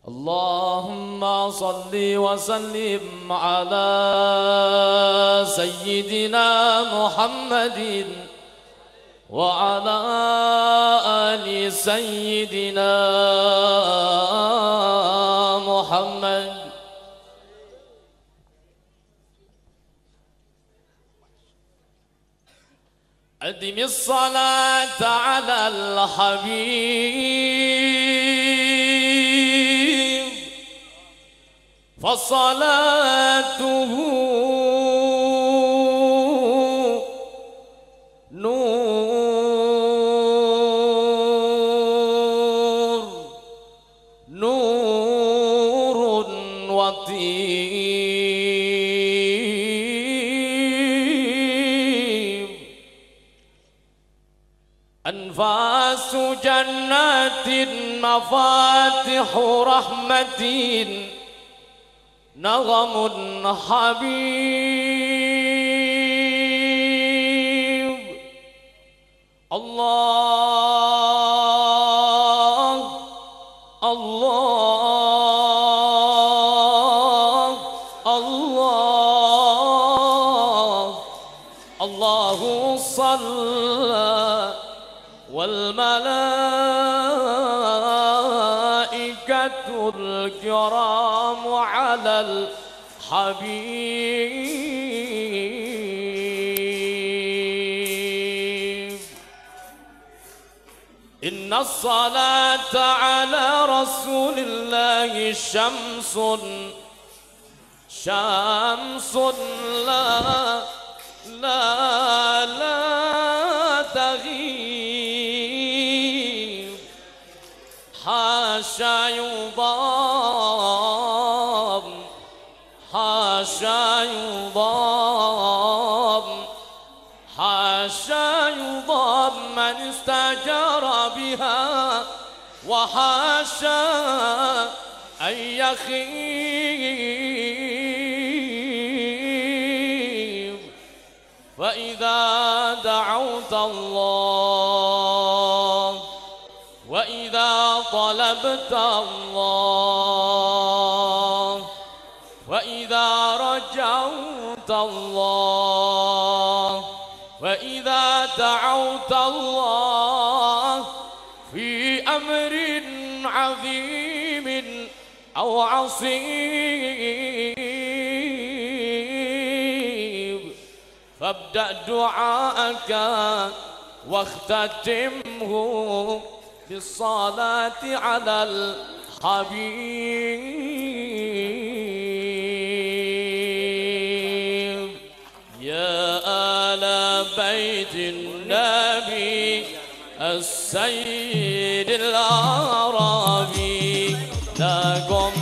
اللهم صل وسلم على سيدنا محمد وعلى آل سيدنا محمد. أدم الصلاة على الحبيب فصلاته نور وطيب أنفاس جنات مفاتح رحمة نغم حبيب. الله الله الله الله صلى والملائكة الكرام على الحبيب. إن الصلاة على رسول الله شمس لا تغيب حاشا يضام حاشا يضام حاشا يضام من استجار بها وحاشا أن يخيب. فإذا دعوت الله وإذا طلبت الله وإذا رجوت الله وإذا دعوت الله في أمر عظيم أو عصيب فابدأ دعاءك واختتمه بالصلاة على الحبيب. يا آل بيت النبي السيد العربي لكم